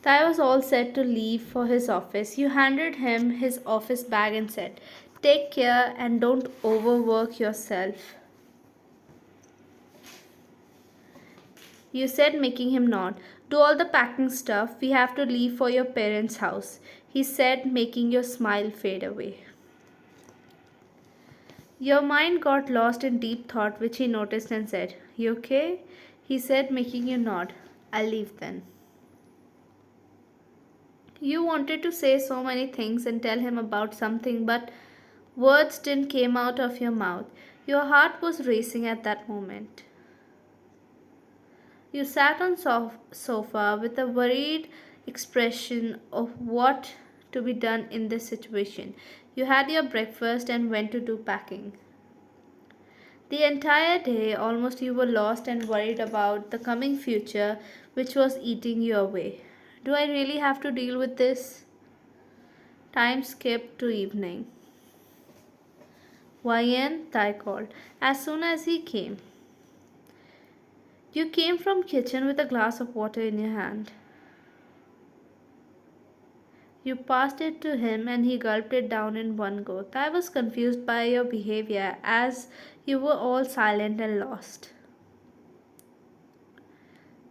Ty was all set to leave for his office. You handed him his office bag and said, "Take care and don't overwork yourself." You said, making him nod. "Do all the packing stuff. We have to leave for your parents' house," he said, making your smile fade away. Your mind got lost in deep thought, which he noticed and said, "You okay?" he said, making you nod. "I'll leave then." You wanted to say so many things and tell him about something, but words didn't come out of your mouth. Your heart was racing at that moment. You sat on sofa with a worried expression of what to be done in this situation. You had your breakfast and went to do packing. The entire day, almost you were lost and worried about the coming future, which was eating you away. Do I really have to deal with this? Time skipped to evening. YN, Thai called. As soon as he came. You came from kitchen with a glass of water in your hand. You passed it to him and he gulped it down in one go. I was confused by your behavior as you were all silent and lost.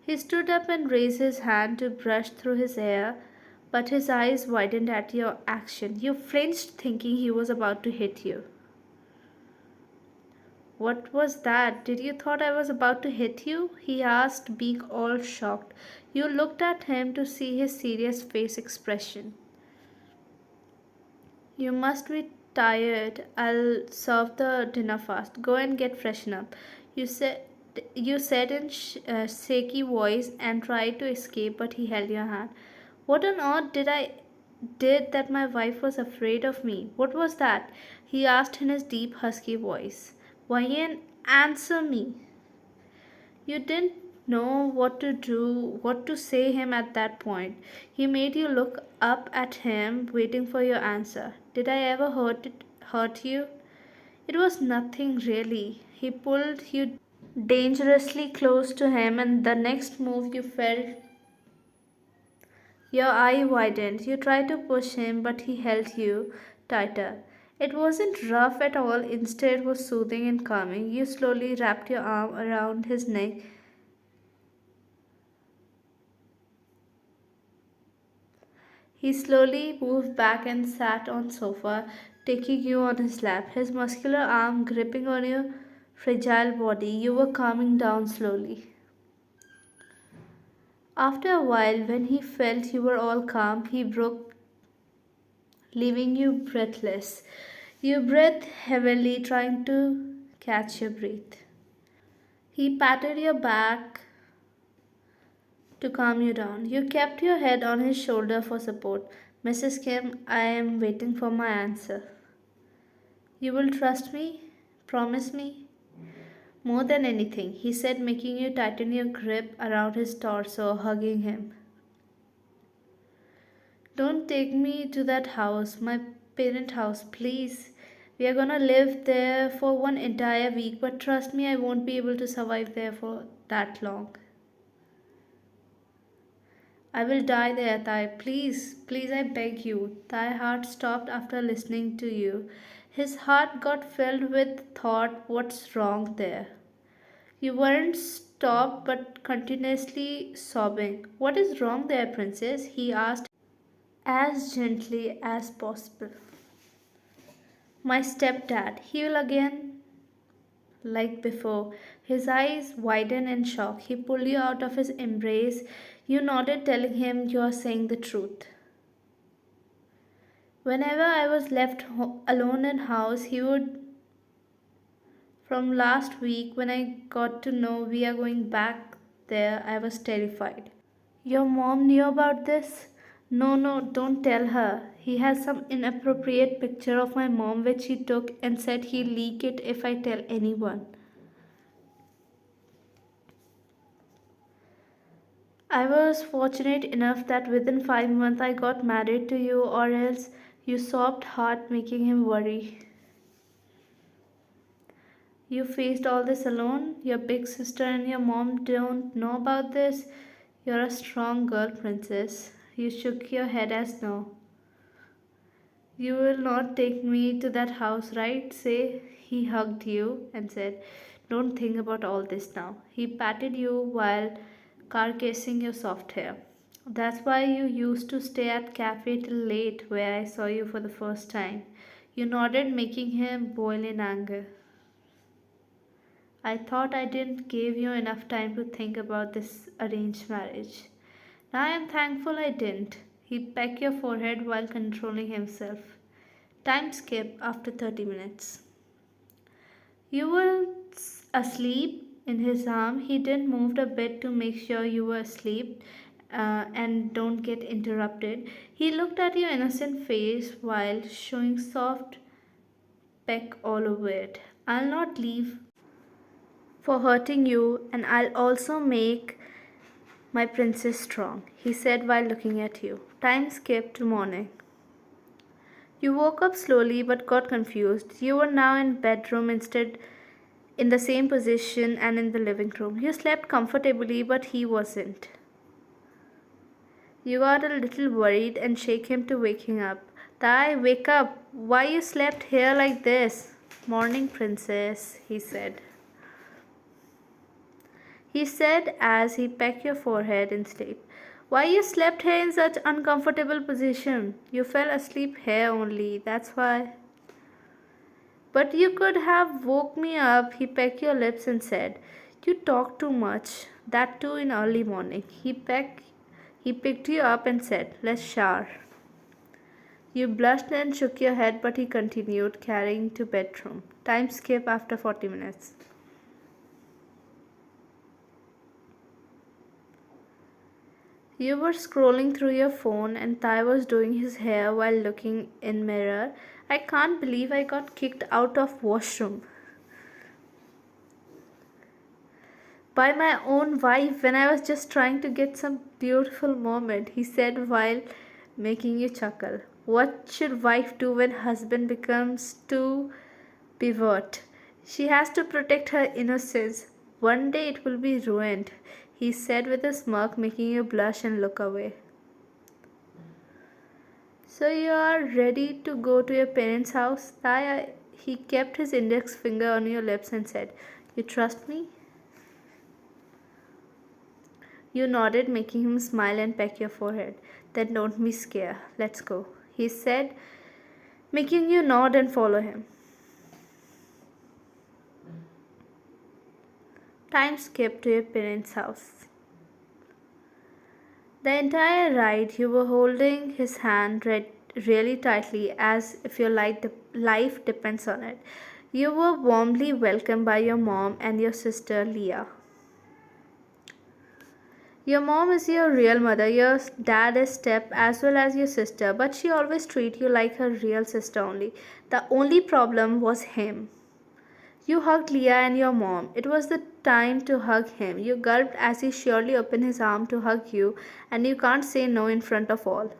He stood up and raised his hand to brush through his hair, but his eyes widened at your action. You flinched, thinking he was about to hit you. "What was that? Did you thought I was about to hit you?" he asked, being all shocked. You looked at him to see his serious face expression. "You must be tired. I'll serve the dinner fast. Go and get freshen up," you said. You said in shaky voice and tried to escape, but he held your hand. "What on earth did that my wife was afraid of me? What was that?" he asked in his deep, husky voice. "Why, answer me." You didn't know what to do, what to say him at that point. He made you look up at him, waiting for your answer. "Did I ever hurt you?" "It was nothing really." He pulled you dangerously close to him, and the next move you felt your eye widened. You tried to push him, but he held you tighter. It wasn't rough at all, instead, it was soothing and calming. You slowly wrapped your arm around his neck. He slowly moved back and sat on sofa, taking you on his lap, his muscular arm gripping on your fragile body. You were calming down slowly. After a while, when he felt you were all calm, he broke, leaving you breathless. You breathed heavily, trying to catch your breath. He patted your back to calm you down. You kept your head on his shoulder for support. "Mrs. Kim, I am waiting for my answer." "You will trust me? Promise me?" "More than anything," he said, making you tighten your grip around his torso, hugging him. "Don't take me to that house, my parent house, please. We are gonna live there for one entire week, but trust me, I won't be able to survive there for that long. I will die there, Thai. Please, please, I beg you." Thai heart stopped after listening to you. His heart got filled with thought, what's wrong there? You weren't stopped but continuously sobbing. "What is wrong there, princess?" he asked as gently as possible. "My stepdad. He will again like before." His eyes widened in shock. He pulled you out of his embrace. You nodded, telling him you are saying the truth. "Whenever I was left alone in house, he would. From last week, when I got to know we are going back there, I was terrified." "Your mom knew about this?" "No, no, don't tell her. He has some inappropriate picture of my mom which he took and said he'll leak it if I tell anyone." "I was fortunate enough that within 5 months I got married to you, or else," you sobbed hard, making him worry. "You faced all this alone? Your big sister and your mom don't know about this? You're a strong girl, princess." You shook your head as no. You will not take me to that house, right? Say, he hugged you and said, don't think about all this now. He patted you while caressing your soft hair. That's why you used to stay at cafe till late, where I saw you for the first time. You nodded, making him boil in anger. I thought I didn't give you enough time to think about this arranged marriage. Now I am thankful I didn't. He pecked your forehead while controlling himself. Time skip after 30 minutes. You were asleep in his arm. He didn't move a bit to make sure you were asleep and don't get interrupted. He looked at your innocent face while showing soft peck all over it. I'll not leave for hurting you, and I'll also make my princess strong, he said while looking at you. Time skipped to morning. You woke up slowly but got confused. You were now in bedroom instead in the same position and in the living room. You slept comfortably but he wasn't. You got a little worried and shook him to waking up. Tai, wake up. Why you slept here like this? Morning, princess, he said. He said as he pecked your forehead in sleep. Why you slept here in such uncomfortable position? You fell asleep here only, that's why. But you could have woke me up, he pecked your lips and said. You talk too much, that too in early morning. He picked you up and said, let's shower. You blushed and shook your head, but he continued, carrying to bedroom. Time skip after 40 minutes. You were scrolling through your phone and Ty was doing his hair while looking in mirror. I can't believe I got kicked out of washroom by my own wife when I was just trying to get some beautiful moment, he said while making you chuckle. What should wife do when husband becomes too pivot? She has to protect her innocence. One day it will be ruined, he said with a smirk, making you blush and look away. So you are ready to go to your parents' house? He kept his index finger on your lips and said, you trust me? You nodded, making him smile and peck your forehead. Then don't be scared. Let's go, he said, making you nod and follow him. Time skipped to your parents' house. The entire ride you were holding his hand really tightly as if your life depends on it. You were warmly welcomed by your mom and your sister Leah. Your mom is your real mother, your dad is step as well as your sister, but she always treat you like her real sister only. The only problem was him. You hugged Leah and your mom. It was the time to hug him. You gulped as he surely opened his arm to hug you, and you can't say no in front of all.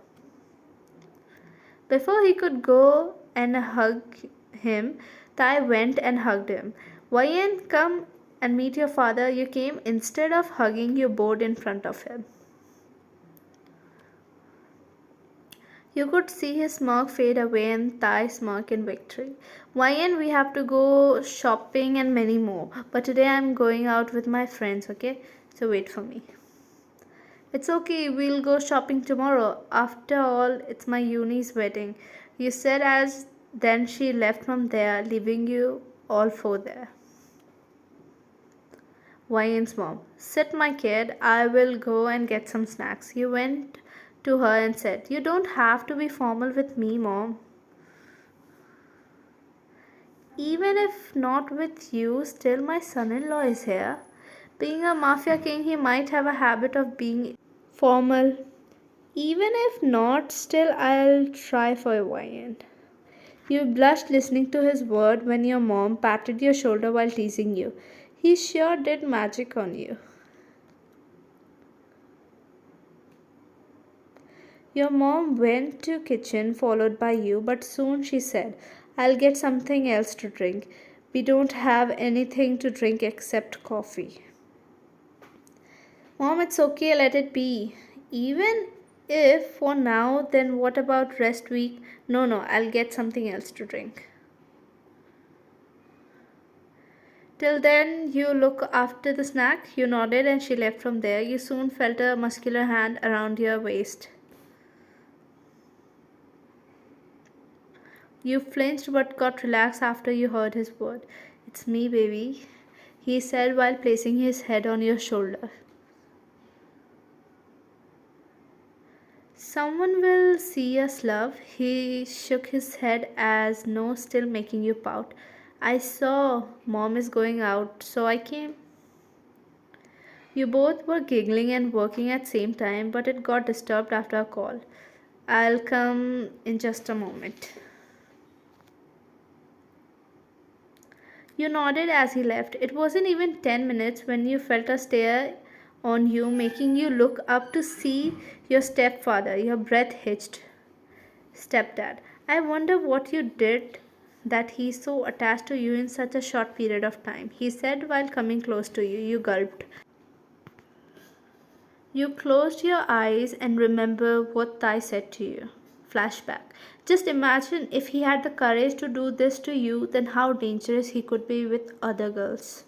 Before he could go and hug him, Tai went and hugged him. Why come and meet your father? You came instead of hugging, you bowed in front of him. You could see his smirk fade away and Thai's smirk in victory. Why we have to go shopping and many more. But today I'm going out with my friends, okay? So wait for me. It's okay, we'll go shopping tomorrow. After all, it's my uni's wedding. You said as then she left from there, leaving you all four there. Wyan's mom. Sit my kid, I will go and get some snacks. You went to her and said, you don't have to be formal with me, mom. Even if not with you, still my son-in-law is here. Being a mafia king, he might have a habit of being formal. Even if not, still I'll try for a Wyan. You blushed listening to his word when your mom patted your shoulder while teasing you. He sure did magic on you. Your mom went to kitchen followed by you, but soon she said, I'll get something else to drink. We don't have anything to drink except coffee. Mom, it's okay, let it be. Even If for now, then what about rest week? No, no, I'll get something else to drink. Till then, you look after the snack. You nodded and she left from there. You soon felt a muscular hand around your waist. You flinched but got relaxed after you heard his word. It's me, baby, he said while placing his head on your shoulder. Someone will see us, love. He shook his head as no, still making you pout. I saw mom is going out, so I came. You both were giggling and working at same time, but it got disturbed after a call. I'll come in just a moment. You nodded as he left. It wasn't even 10 minutes when you felt a stare on you, making you look up to see your stepfather. Your breath hitched. Stepdad. I wonder what you did that he's so attached to you in such a short period of time, he said while coming close to you. You gulped. You closed your eyes and remember what I said to you. Flashback. Just imagine if he had the courage to do this to you, then how dangerous he could be with other girls.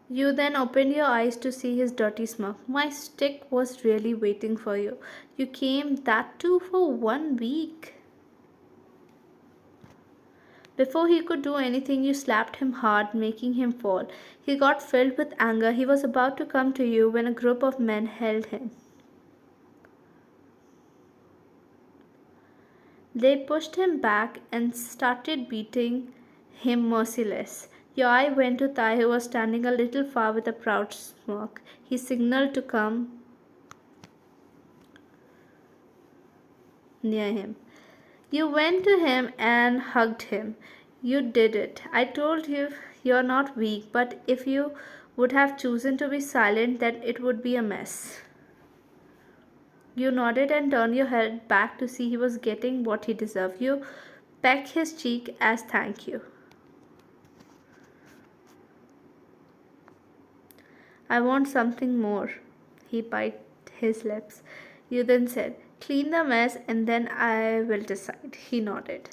You then opened your eyes to see his dirty smirk. My stick was really waiting for you. You came, that too, for 1 week. Before he could do anything, you slapped him hard, making him fall. He got filled with anger. He was about to come to you when a group of men held him. They pushed him back and started beating him merciless. Your eye went to Thai, who was standing a little far with a proud smirk. He signaled to come near him. You went to him and hugged him. You did it. I told you you're not weak, but if you would have chosen to be silent, then it would be a mess. You nodded and turned your head back to see he was getting what he deserved. You pecked his cheek as thank you. I want something more. He bit his lips. You then said, clean the mess and then I will decide. He nodded.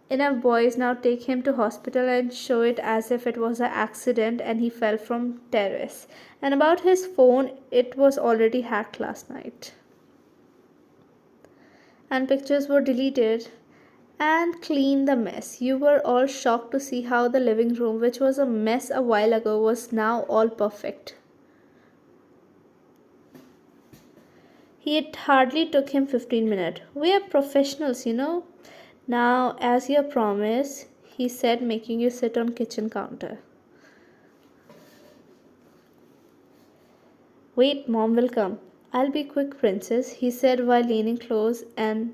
Enough, boys, now take him to hospital and show it as if it was an accident and he fell from terrace. And about his phone, it was already hacked last night. And pictures were deleted. And clean the mess. You were all shocked to see how the living room, which was a mess a while ago, was now all perfect. It hardly took him 15 minutes. We are professionals, you know. Now, as your promise, he said, making you sit on kitchen counter. Wait, mom will come. I'll be quick, princess, he said while leaning close and